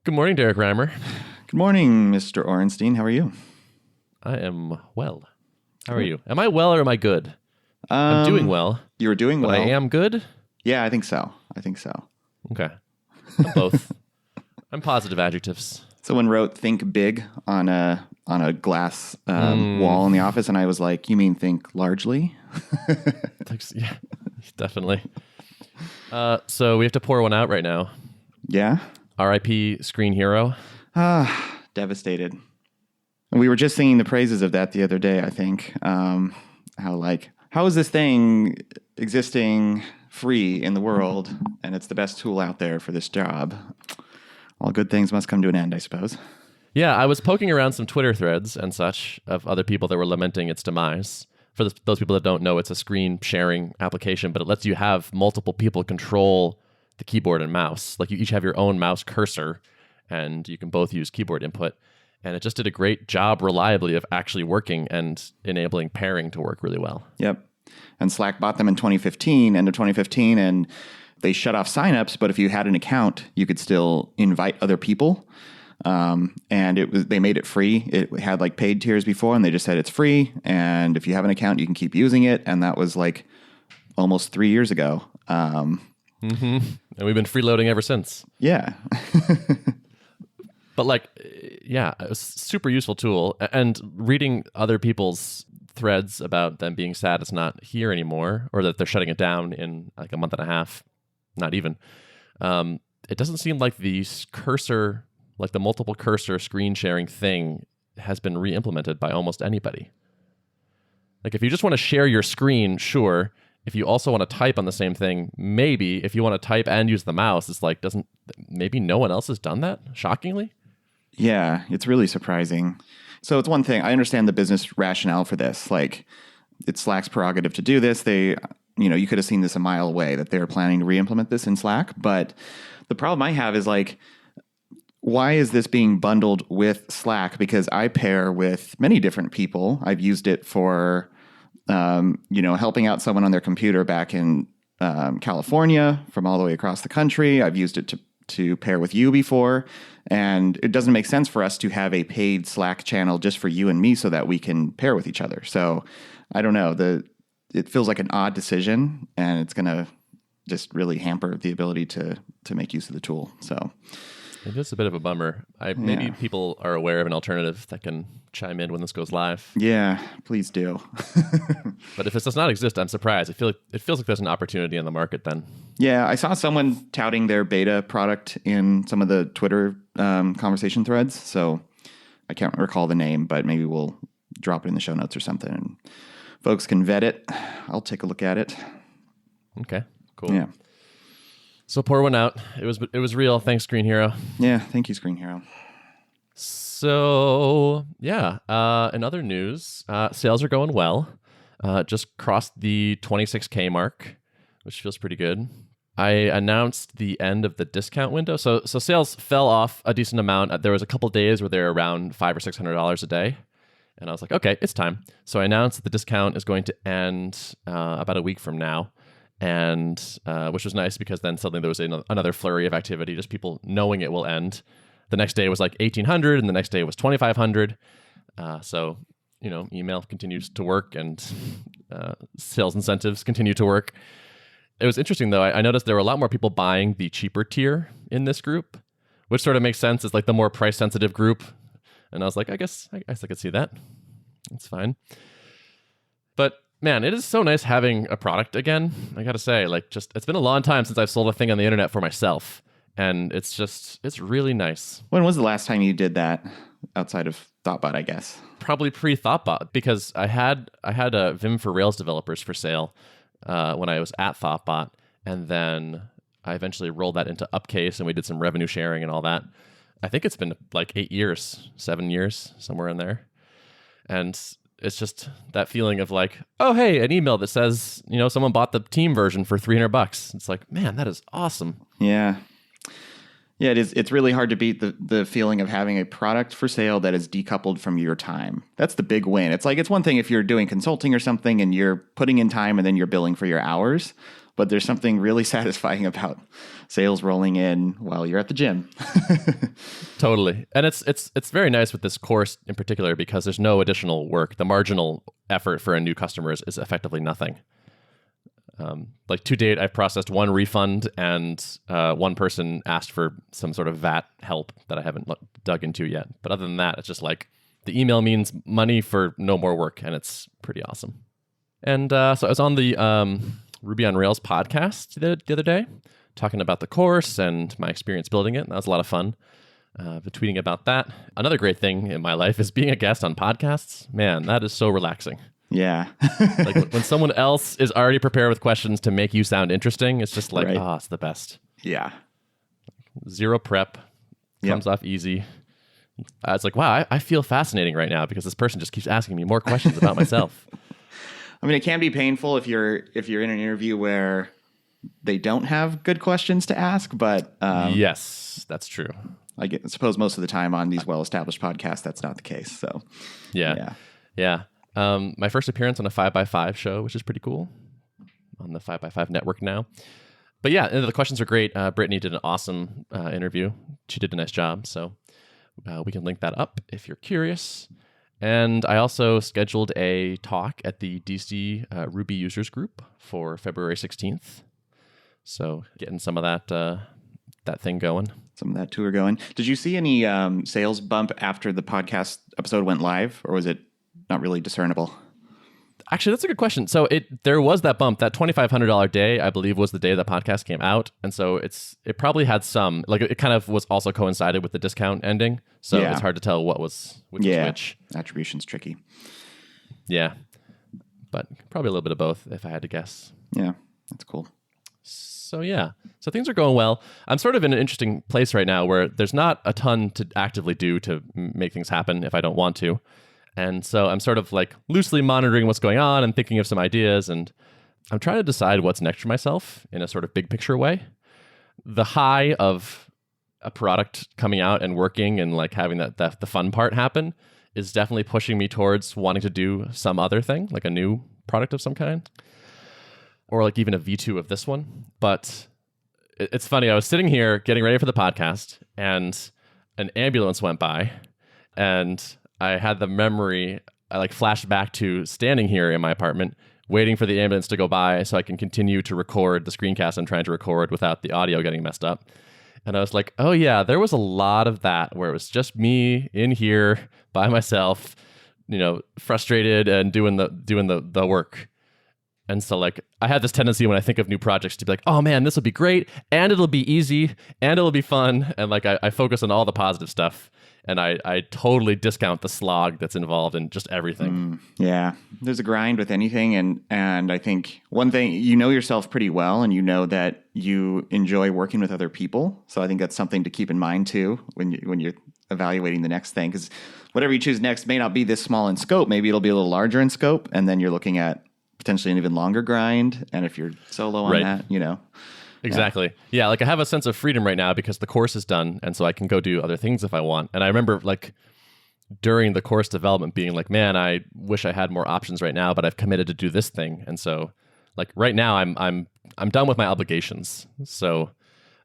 Good morning, Derek Reimer. Good morning, Mr. Orenstein. How are you? I am well. How are you? Am I well or am I good? I'm doing well. You're doing but well. I am good? Yeah, I think so. Okay. I'm both. I'm positive adjectives. Someone wrote "think big" on a glass wall in the office, and I was like, "You mean think largely?" Thanks. Yeah, definitely. So we have to pour one out right now. Yeah. R.I.P. Screenhero. Devastated. We were just singing the praises of that the other day, I think. How is this thing existing free in the world, and it's the best tool out there for this job? All good things must come to an end, I suppose. Yeah, I was poking around some Twitter threads and such of other people that were lamenting its demise. For those people that don't know, it's a screen sharing application, but it lets you have multiple people control the keyboard and mouse. Like you each have your own mouse cursor, and you can both use keyboard input. And it just did a great job reliably of actually working and enabling pairing to work really well. Yep. And Slack bought them in 2015, end of 2015, and they shut off signups, but if you had an account, you could still invite other people. And they made it free. It had like paid tiers before, and they just said it's free. And if you have an account, you can keep using it. And that was like almost 3 years ago. And we've been freeloading ever since. Yeah. But it was a super useful tool. And reading other people's threads about them being sad it's not here anymore, or that they're shutting it down in like a month and a half, not even. It doesn't seem like the cursor, like the multiple cursor screen sharing thing has been re-implemented by almost anybody. Like if you just want to share your screen, sure. If you also want to type on the same thing, maybe. If you want to type and use the mouse, it's like, maybe no one else has done that, shockingly? Yeah, it's really surprising. So it's one thing, I understand the business rationale for this. Like, it's Slack's prerogative to do this. You could have seen this a mile away, that they're planning to re-implement this in Slack. But the problem I have is like, why is this being bundled with Slack? Because I pair with many different people. I've used it for, helping out someone on their computer back in California from all the way across the country. I've used it to pair with you before. And it doesn't make sense for us to have a paid Slack channel just for you and me so that we can pair with each other. So I don't know. It feels like an odd decision, and it's going to just really hamper the ability to make use of the tool. So it is a bit of a bummer. Maybe people are aware of an alternative that can chime in when this goes live. Yeah, please do. But if this does not exist, I'm surprised. It feels like there's an opportunity in the market then. Yeah, I saw someone touting their beta product in some of the Twitter conversation threads. So I can't recall the name, but maybe we'll drop it in the show notes or something, and folks can vet it. I'll take a look at it. Okay, cool. Yeah. So pour one out. It was real. Thanks, Screenhero. Yeah, thank you, Screenhero. So yeah, in other news, sales are going well. Just crossed the 26K mark, which feels pretty good. I announced the end of the discount window. So sales fell off a decent amount. There was a couple days where they were around $500 or $600 a day. And I was like, okay, it's time. So I announced that the discount is going to end about a week from now. And which was nice because then suddenly there was another flurry of activity, just people knowing it will end. The next day was like $1,800 and the next day was $2,500. So, email continues to work and sales incentives continue to work. It was interesting, though. I noticed there were a lot more people buying the cheaper tier in this group, which sort of makes sense. It's like the more price-sensitive group. And I was like, I guess I could see that. It's fine. But man, it is so nice having a product again. I got to say, it's been a long time since I've sold a thing on the internet for myself. And it's really nice. When was the last time you did that outside of Thoughtbot, I guess? Probably pre-Thoughtbot, because I had a Vim for Rails developers for sale when I was at Thoughtbot. And then I eventually rolled that into Upcase, and we did some revenue sharing and all that. I think it's been like 8 years, 7 years, somewhere in there. And it's just that feeling of like, oh, hey, an email that says, someone bought the team version for $300. It's like, man, that is awesome. Yeah. Yeah, it is. It's really hard to beat the feeling of having a product for sale that is decoupled from your time. That's the big win. It's one thing if you're doing consulting or something and you're putting in time and then you're billing for your hours. but there's something really satisfying about sales rolling in while you're at the gym. Totally. And it's very nice with this course in particular because there's no additional work. The marginal effort for a new customer is effectively nothing. Like to date, I've processed one refund and one person asked for some sort of VAT help that I haven't dug into yet. But other than that, it's just like the email means money for no more work, and it's pretty awesome. And so I was on the Ruby on Rails podcast the other day, talking about the course and my experience building it. And that was a lot of fun. Been tweeting about that. Another great thing in my life is being a guest on podcasts. Man, that is so relaxing. Yeah. Like when someone else is already prepared with questions to make you sound interesting, it's just like, Right. it's the best. Yeah. Zero prep, comes off easy. It's like, wow, I feel fascinating right now because this person just keeps asking me more questions about myself. I mean, it can be painful if you're in an interview where they don't have good questions to ask, but Yes, that's true. I suppose most of the time on these well-established podcasts, that's not the case. So Yeah. My first appearance on a 5x5 show, which is pretty cool, on the 5x5 network now. But yeah, the questions are great. Brittany did an awesome interview. She did a nice job. So we can link that up if you're curious. And I also scheduled a talk at the DC Ruby users group for February 16th. So getting some of that thing going. some of that tour going. Did you see any sales bump after the podcast episode went live, or was it not really discernible? Actually, that's a good question. So there was that bump. That $2,500 day, I believe, was the day the podcast came out, and so it probably had some, like, it kind of was also coincided with the discount ending. So it's hard to tell which was which. Attribution's tricky. Yeah, but probably a little bit of both, if I had to guess. Yeah, that's cool. So yeah, so things are going well. I'm sort of in an interesting place right now where there's not a ton to actively do to make things happen if I don't want to. And so I'm sort of like loosely monitoring what's going on and thinking of some ideas, and I'm trying to decide what's next for myself in a sort of big picture way. The high of a product coming out and working and like having the fun part happen is definitely pushing me towards wanting to do some other thing, like a new product of some kind, or like even a V2 of this one. But it's funny, I was sitting here getting ready for the podcast and an ambulance went by, and I had the memory, I like flashed back to standing here in my apartment, waiting for the ambulance to go by so I can continue to record the screencast I'm trying to record without the audio getting messed up. And I was like, oh yeah, there was a lot of that where it was just me in here by myself, frustrated and doing the work. And so like I had this tendency when I think of new projects to be like, oh man, this will be great, and it'll be easy, and it'll be fun. And like I focus on all the positive stuff. And I totally discount the slog that's involved in just everything. Yeah, there's a grind with anything. And I think one thing, you know yourself pretty well, and you know that you enjoy working with other people. So I think that's something to keep in mind too when you're evaluating the next thing. Because whatever you choose next may not be this small in scope. Maybe it'll be a little larger in scope. And then you're looking at potentially an even longer grind. And if you're solo on that, Exactly. Yeah, like I have a sense of freedom right now because the course is done, and so I can go do other things if I want. And I remember like during the course development being like, man, I wish I had more options right now, but I've committed to do this thing. And so like right now I'm done with my obligations. So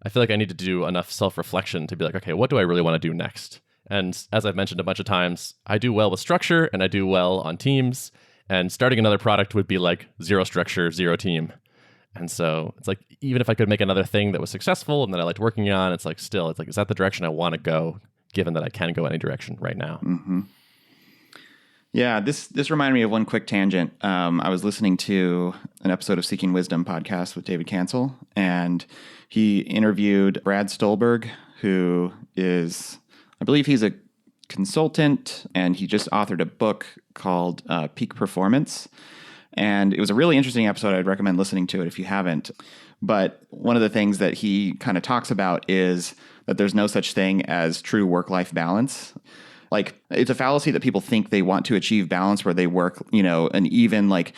I feel like I need to do enough self-reflection to be like, okay, what do I really want to do next? And as I've mentioned a bunch of times, I do well with structure and I do well on teams, and starting another product would be like zero structure, zero team. And so it's like, even if I could make another thing that was successful and that I liked working on, it's like, is that the direction I want to go, given that I can go any direction right now? Mm-hmm. Yeah, this reminded me of one quick tangent. I was listening to an episode of Seeking Wisdom podcast with David Cancel, and he interviewed Brad Stolberg, who is, I believe he's a consultant, and he just authored a book called Peak Performance. And it was a really interesting episode. I'd recommend listening to it if you haven't. But one of the things that he kind of talks about is that there's no such thing as true work-life balance. Like, it's a fallacy that people think they want to achieve balance where they work, an even like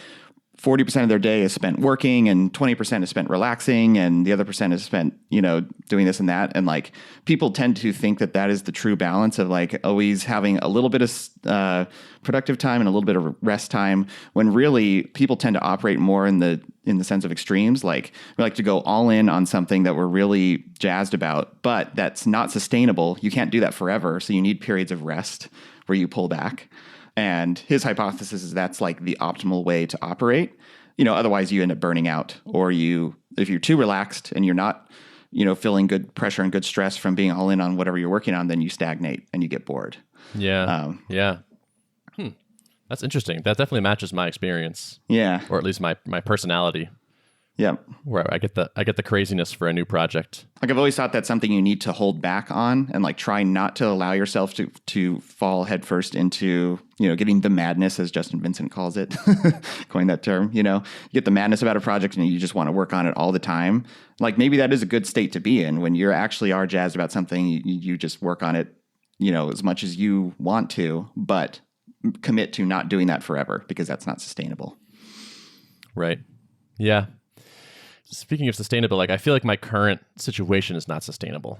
40% of their day is spent working and 20% is spent relaxing and the other percent is spent, doing this and that. And like people tend to think that that is the true balance of like always having a little bit of productive time and a little bit of rest time, when really people tend to operate more in the sense of extremes. Like we like to go all in on something that we're really jazzed about, but that's not sustainable. You can't do that forever. So you need periods of rest where you pull back. And his hypothesis is that's like the optimal way to operate. Otherwise you end up burning out, or if you're too relaxed and you're not, feeling good pressure and good stress from being all in on whatever you're working on, then you stagnate and you get bored. Yeah. That's interesting. That definitely matches my experience. Yeah. Or at least my personality. Yeah. Where I get the craziness for a new project. Like I've always thought that's something you need to hold back on and like try not to allow yourself to fall headfirst into, getting the madness, as Justin Vincent calls it, coined that term. You get the madness about a project and you just want to work on it all the time. Like maybe that is a good state to be in when you actually are jazzed about something. You just work on it, as much as you want to, but commit to not doing that forever, because that's not sustainable. Right. Yeah. Speaking of sustainable, like I feel like my current situation is not sustainable.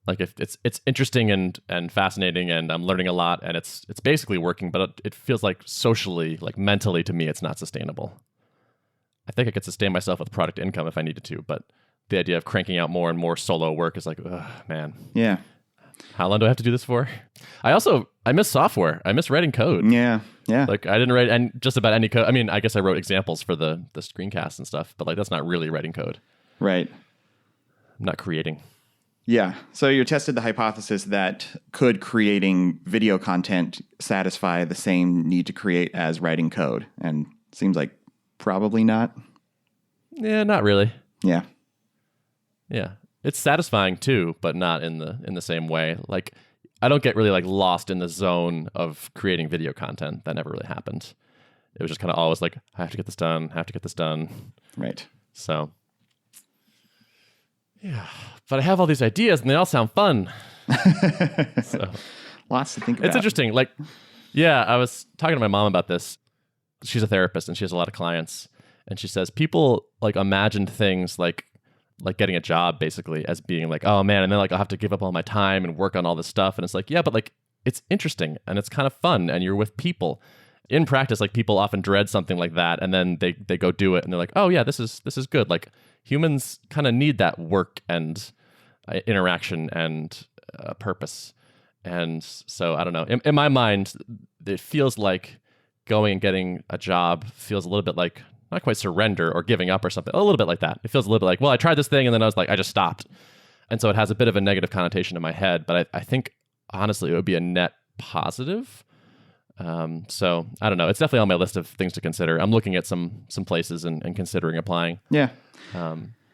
Like if it's interesting and fascinating and I'm learning a lot and it's basically working, but it feels like socially, like mentally to me, it's not sustainable. I think I could sustain myself with product income if I needed to, but the idea of cranking out more and more solo work is like, ugh, man. Yeah. How long do I have to do this for? I miss software. I miss writing code. Yeah. Yeah. Like I didn't write just about any code. I mean, I guess I wrote examples for the screencasts and stuff, but like that's not really writing code. Right. I'm not creating. Yeah. So you tested the hypothesis that could creating video content satisfy the same need to create as writing code? And it seems like probably not. Yeah, not really. Yeah. Yeah. It's satisfying too, but not in the same way. Like I don't get really like lost in the zone of creating video content. That never really happened. It was just kind of always like, I have to get this done. Right. So yeah, but I have all these ideas and they all sound fun. So lots to think about. It's interesting. Like, yeah, I was talking to my mom about this. She's a therapist and she has a lot of clients. And she says people like imagined things like getting a job basically as being like, oh man, and then like I'll have to give up all my time and work on all this stuff. And it's like, yeah, but like it's interesting and it's kind of fun and you're with people. In practice, like people often dread something like that and then they go do it and they're like, oh yeah, this is good. Like humans kind of need that work and interaction and purpose. And so I don't know. In my mind, it feels like going and getting a job feels a little bit like not quite surrender or giving up or something. A little bit like that. It feels a little bit like, well, I tried this thing and then I was like, I just stopped. And so it has a bit of a negative connotation in my head, but I think honestly it would be a net positive. So I don't know. It's definitely on my list of things to consider. I'm looking at some places and considering applying. Yeah.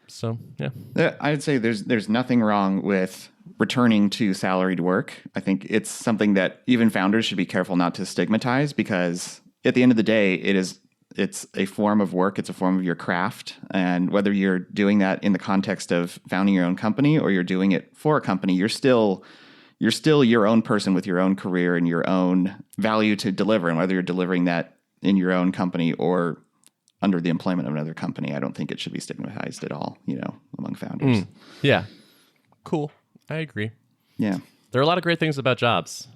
So yeah. I'd say there's nothing wrong with returning to salaried work. I think it's something that even founders should be careful not to stigmatize, because at the end of the day, it's a form of work. It's a form of your craft. And whether you're doing that in the context of founding your own company or you're doing it for a company, you're still your own person with your own career and your own value to deliver. And whether you're delivering that in your own company or under the employment of another company, I don't think it should be stigmatized at all, among founders. Yeah. Cool. I agree. Yeah. There are a lot of great things about jobs.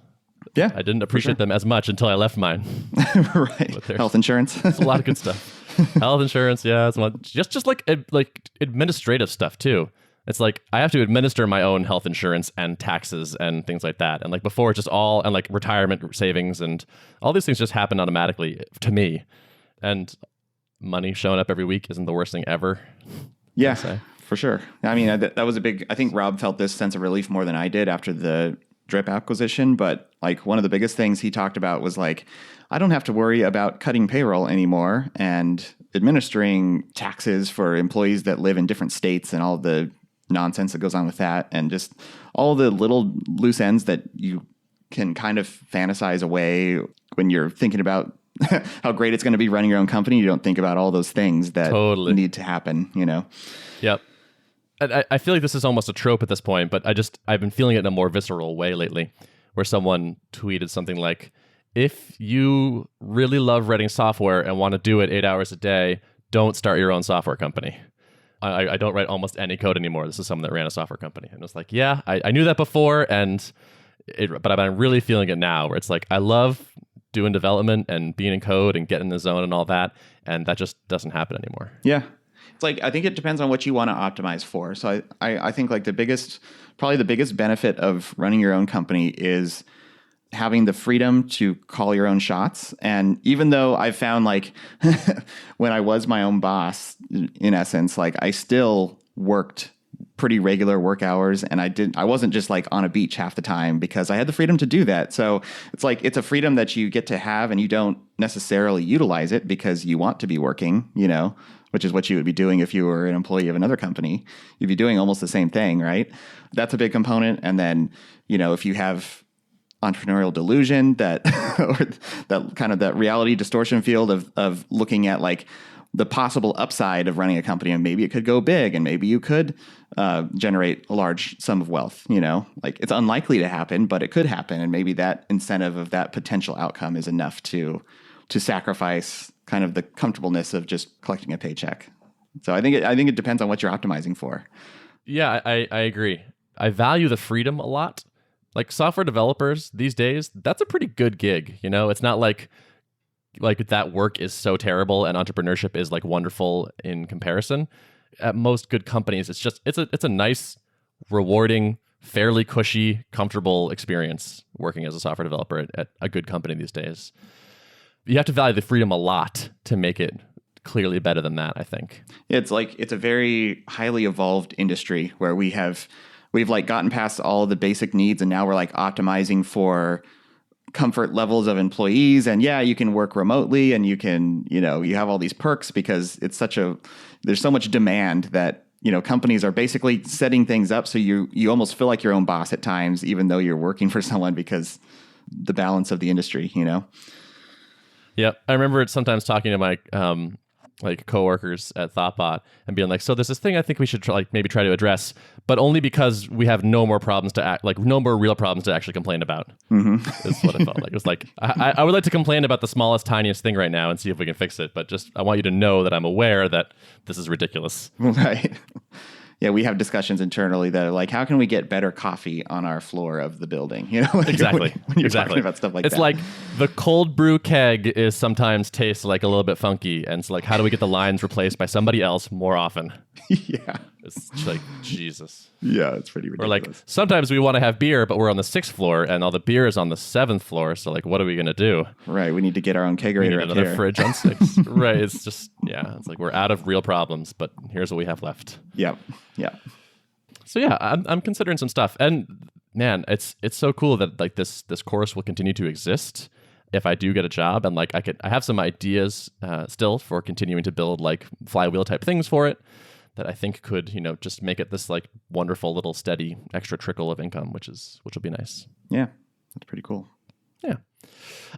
Yeah. I didn't appreciate them as much until I left mine. Right. Health insurance. It's a lot of good stuff. Health insurance. Yeah. It's just like administrative stuff too. It's like I have to administer my own health insurance and taxes and things like that. And like before, just all and like retirement savings and all these things just happen automatically to me. And money showing up every week isn't the worst thing ever. Yeah, for sure. I mean, that was I think Rob felt this sense of relief more than I did after the Drip acquisition. But like one of the biggest things he talked about was like, I don't have to worry about cutting payroll anymore and administering taxes for employees that live in different states and all the nonsense that goes on with that. And just all the little loose ends that you can kind of fantasize away when you're thinking about how great it's going to be running your own company. You don't think about all those things that need to happen, Yep. I feel like this is almost a trope at this point, but I've been feeling it in a more visceral way lately, where someone tweeted something like, if you really love writing software and want to do it 8 hours a day, don't start your own software company. I don't write almost any code anymore. This is someone that ran a software company. And it's like, yeah, I knew that before, but I'm really feeling it now, where it's like, I love doing development and being in code and getting in the zone and all that. And that just doesn't happen anymore. Yeah. It's like, I think it depends on what you want to optimize for. So I think like probably the biggest benefit of running your own company is having the freedom to call your own shots. And even though I found like when I was my own boss, in essence, like I still worked pretty regular work hours, and I wasn't just like on a beach half the time because I had the freedom to do that. So it's like, it's a freedom that you get to have, and you don't necessarily utilize it because you want to be working, which is what you would be doing if you were an employee of another company. You'd be doing almost the same thing, right? That's a big component. And then, if you have entrepreneurial delusion, that or that kind of that reality distortion field of looking at like the possible upside of running a company, and maybe it could go big, and maybe you could generate a large sum of wealth. Like it's unlikely to happen, but it could happen, and maybe that incentive of that potential outcome is enough to sacrifice kind of the comfortableness of just collecting a paycheck. So I think it depends on what you're optimizing for. Yeah, I agree. I value the freedom a lot. Like software developers these days, that's a pretty good gig. It's not like that work is so terrible and entrepreneurship is like wonderful in comparison. At most good companies, it's a nice, rewarding, fairly cushy, comfortable experience working as a software developer at a good company these days. You have to value the freedom a lot to make it clearly better than that, I think. It's a very highly evolved industry where we've like gotten past all of the basic needs, and now we're like optimizing for comfort levels of employees. And yeah, you can work remotely, and you can, you have all these perks because there's so much demand that, companies are basically setting things up so you almost feel like your own boss at times, even though you're working for someone, because the balance of the industry, Yeah, I remember sometimes talking to my like coworkers at Thoughtbot and being like, so there's this thing I think we should maybe try to address, but only because we have no more problems no more real problems to actually complain about. Mm-hmm. Is what it felt like. It was like, I would like to complain about the smallest, tiniest thing right now and see if we can fix it, but just I want you to know that I'm aware that this is ridiculous. Right. Yeah, we have discussions internally that are like, how can we get better coffee on our floor of the building? Exactly. When you're talking about stuff like it's that. like the cold brew keg is sometimes tastes like a little bit funky, and it's like, how do we get the lines replaced by somebody else more often? Yeah. It's like, Jesus. Yeah, it's pretty ridiculous. Or like, sometimes we want to have beer, but we're on the 6th floor, and all the beer is on the 7th floor, so like, what are we going to do? Right, we need to get our own kegerator up another here. Fridge on 6. Right, it's just, it's like we're out of real problems, but here's what we have left. Yep. So yeah, I'm considering some stuff, and man, it's so cool that like this course will continue to exist if I do get a job, and like I have some ideas still for continuing to build like flywheel type things for it that I think could just make it this like wonderful little steady extra trickle of income, which will be nice. Yeah, that's pretty cool. Yeah.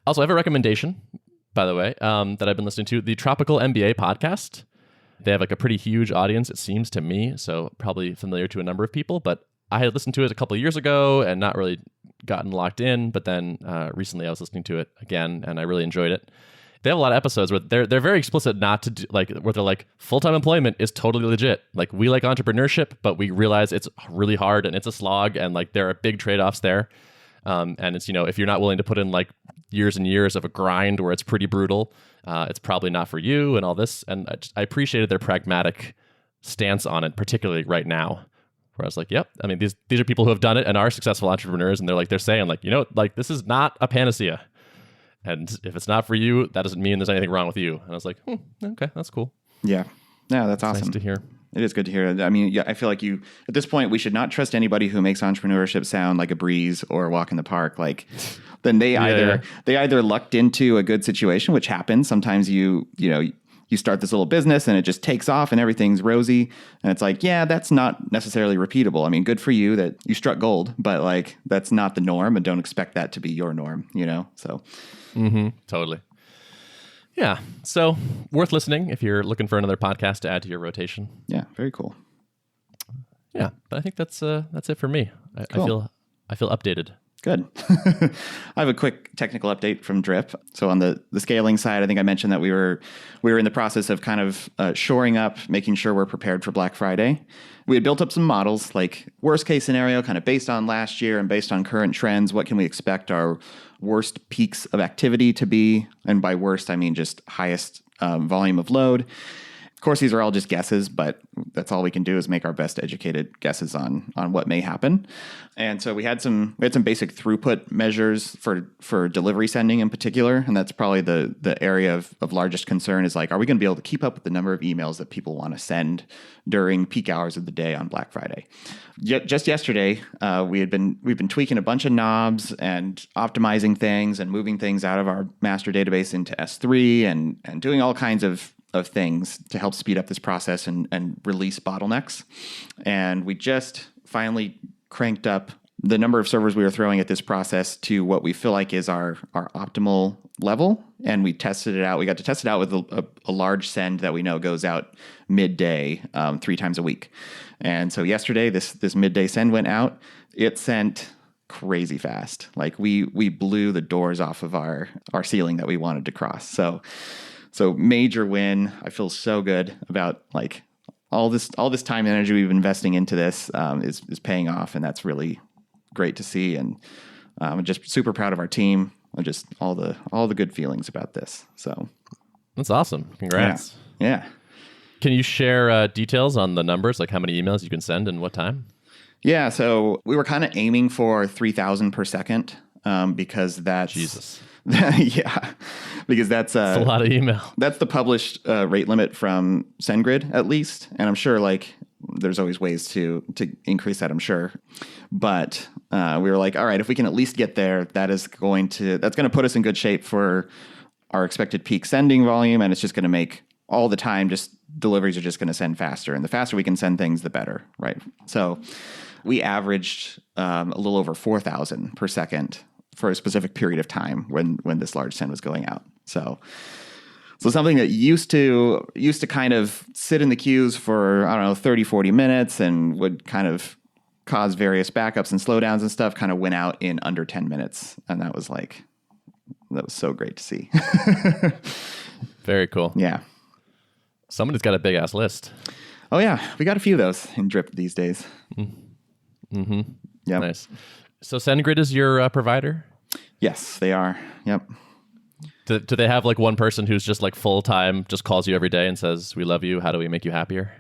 Also, I have a recommendation, by the way, that I've been listening to, the Tropical MBA podcast. They have like a pretty huge audience, it seems to me, so probably familiar to a number of people, but I had listened to it a couple of years ago and not really gotten locked in, but then recently I was listening to it again and I really enjoyed it. They have a lot of episodes where they're very explicit not to do, like, where they're like, full-time employment is totally legit. Like, we like entrepreneurship, but we realize it's really hard and it's a slog, and like there are big trade-offs there. And it's, if you're not willing to put in like years and years of a grind where it's pretty brutal, it's probably not for you and all this. And I appreciated their pragmatic stance on it, particularly right now, where I was like, yep, I mean, these are people who have done it and are successful entrepreneurs. And they're saying like, like this is not a panacea. And if it's not for you, that doesn't mean there's anything wrong with you. And I was like, okay, that's cool. Yeah. No, that's awesome. Nice to hear. It is good to hear. I mean, yeah, I feel like at this point, we should not trust anybody who makes entrepreneurship sound like a breeze or a walk in the park. Like, then they either lucked into a good situation, which happens. Sometimes you start this little business and it just takes off and everything's rosy. And it's like, yeah, that's not necessarily repeatable. I mean, good for you that you struck gold, but like, that's not the norm, and don't expect that to be your norm, so. Totally. Yeah. So worth listening if you're looking for another podcast to add to your rotation. Yeah. Very cool. Yeah. But I think that's it for me. Cool. I feel updated. Good. I have a quick technical update from Drip. So on the scaling side, I think I mentioned that we were in the process of kind of shoring up, making sure we're prepared for Black Friday. We had built up some models, like worst case scenario, kind of based on last year and based on current trends. What can we expect our worst peaks of activity to be? And by worst, I mean just highest volume of load. Of course, these are all just guesses, but that's all we can do is make our best educated guesses on what may happen. And so we had some basic throughput measures for delivery sending in particular, and that's probably the area of largest concern is like, are we going to be able to keep up with the number of emails that people want to send during peak hours of the day on Black Friday? Just yesterday, we've been tweaking a bunch of knobs and optimizing things and moving things out of our master database into S3 and doing all kinds of things to help speed up this process and release bottlenecks. And we just finally cranked up the number of servers we were throwing at this process to what we feel like is our optimal level. And we tested it out. We got to test it out with a large send that we know goes out midday 3 times a week. And so yesterday, this midday send went out. It sent crazy fast. Like we blew the doors off of our ceiling that we wanted to cross. So major win. I feel so good about like all this time and energy we've been investing into this is paying off, and that's really great to see. And I'm just super proud of our team. Just all the good feelings about this. So that's awesome. Congrats. Yeah. Can you share details on the numbers, like how many emails you can send and what time? Yeah. So we were kind of aiming for 3,000 per second because that's Jesus. Yeah, because that's a lot of email. That's the published rate limit from SendGrid, at least. And I'm sure like there's always ways to increase that, I'm sure. But we were like, all right, if we can at least get there, that's going to put us in good shape for our expected peak sending volume. And it's just going to make all the time just deliveries are just going to send faster. And the faster we can send things, the better, right? So we averaged a little over 4,000 per second for a specific period of time when this large send was going out. So something that used to kind of sit in the queues for, I don't know, 30, 40 minutes and would kind of cause various backups and slowdowns and stuff kind of went out in under 10 minutes. And that was so great to see. Very cool. Yeah. Somebody's got a big ass list. Oh yeah. We got a few of those in Drip these days. Mm-hmm. Yeah. Nice. So SendGrid is your provider? Yes, they are. Yep. Do they have like one person who's just like full time, just calls you every day and says, "We love you. How do we make you happier?"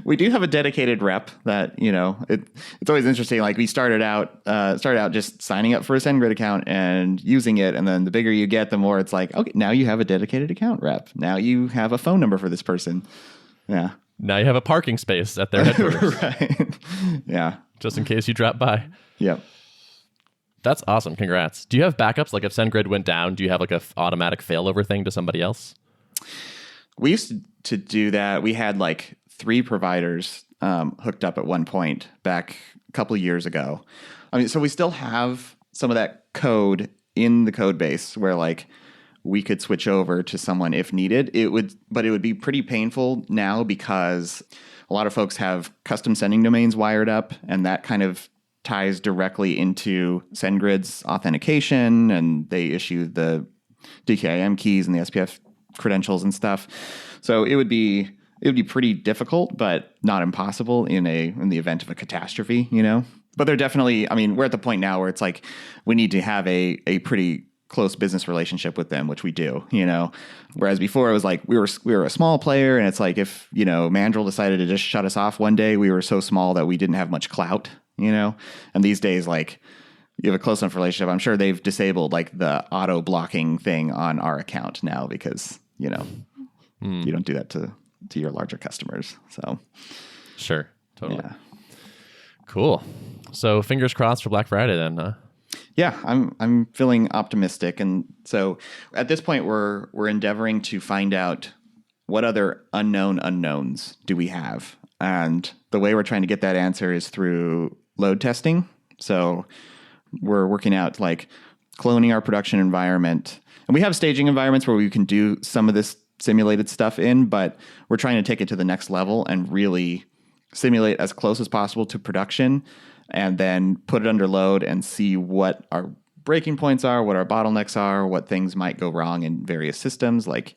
We do have a dedicated rep that, it's always interesting. Like we started out just signing up for a SendGrid account and using it. And then the bigger you get, the more it's like, okay, now you have a dedicated account rep. Now you have a phone number for this person. Yeah. Now you have a parking space at their headquarters. Right. Yeah. Just in case you drop by. Yep. That's awesome. Congrats. Do you have backups? Like if SendGrid went down, do you have like a automatic failover thing to somebody else? We used to do that. We had like 3 providers hooked up at one point back a couple of years ago. I mean, so we still have some of that code in the code base where like we could switch over to someone if needed. But it would be pretty painful now because a lot of folks have custom sending domains wired up, and that kind of ties directly into SendGrid's authentication, and they issue the DKIM keys and the SPF credentials and stuff. So it would be pretty difficult, but not impossible in the event of a catastrophe, But they're definitely, I mean, we're at the point now where it's like we need to have a pretty close business relationship with them, which we do, Whereas before it was like we were a small player, and it's like if, Mandrill decided to just shut us off one day, we were so small that we didn't have much clout, And these days, like, you have a close enough relationship. I'm sure they've disabled like the auto blocking thing on our account now because, you don't do that to your larger customers. So sure. Totally. Yeah. Cool. So fingers crossed for Black Friday then, huh? Yeah, I'm feeling optimistic. And so at this point we're endeavoring to find out what other unknown unknowns do we have. And the way we're trying to get that answer is through load testing. So we're working out like cloning our production environment. And we have staging environments where we can do some of this simulated stuff in, but we're trying to take it to the next level and really simulate as close as possible to production and then put it under load and see what our breaking points are, what our bottlenecks are, what things might go wrong in various systems. Like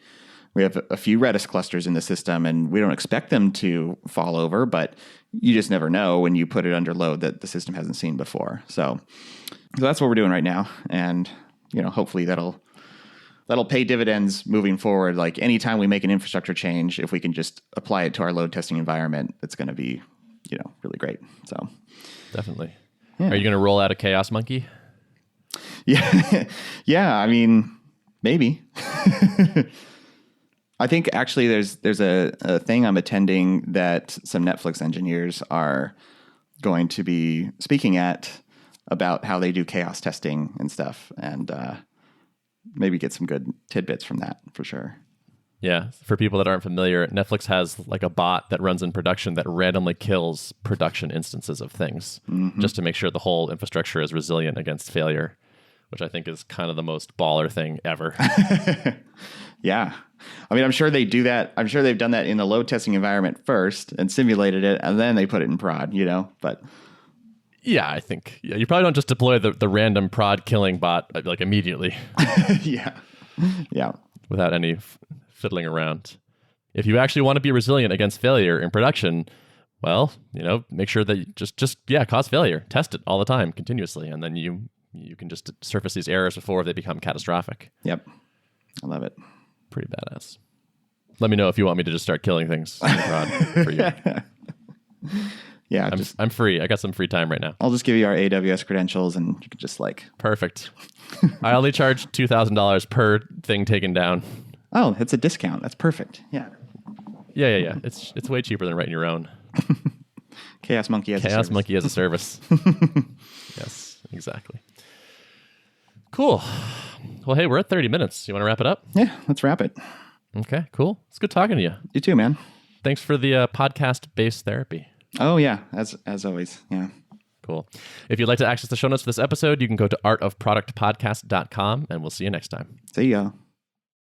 we have a few Redis clusters in the system and we don't expect them to fall over, but you just never know when you put it under load that the system hasn't seen before. So that's what we're doing right now. And, hopefully that'll pay dividends moving forward. Like anytime we make an infrastructure change, if we can just apply it to our load testing environment, it's going to be, really great. So definitely. Yeah. Are you going to roll out a Chaos Monkey? Yeah. Yeah. I mean, maybe. I think actually there's a thing I'm attending that some Netflix engineers are going to be speaking at about how they do chaos testing and stuff, and maybe get some good tidbits from that for sure. Yeah. For people that aren't familiar, Netflix has like a bot that runs in production that randomly kills production instances of things just to make sure the whole infrastructure is resilient against failure, which I think is kind of the most baller thing ever. Yeah. I mean, I'm sure they do that. I'm sure they've done that in the load testing environment first and simulated it, and then they put it in prod, but... Yeah, I think you probably don't just deploy the random prod killing bot like immediately. Yeah. Yeah. Without any fiddling around. If you actually want to be resilient against failure in production, well, make sure that you just cause failure. Test it all the time, continuously, and then you can just surface these errors before they become catastrophic. Yep. I love it. Pretty badass. Let me know if you want me to just start killing things in prod for you. Yeah, I'm free. I got some free time right now. I'll just give you our AWS credentials, and you can just Perfect. I only charge $2,000 per thing taken down. Oh, it's a discount. That's perfect. Yeah. Yeah. It's way cheaper than writing your own. Chaos Monkey as a service. Chaos Monkey as a service. Yes, exactly. Cool. Well, hey, we're at 30 minutes. You want to wrap it up? Yeah, let's wrap it. Okay, cool. It's good talking to you. You too, man. Thanks for the podcast-based therapy. Oh, yeah, as always. Yeah. Cool. If you'd like to access the show notes for this episode, you can go to artofproductpodcast.com, and we'll see you next time. See ya.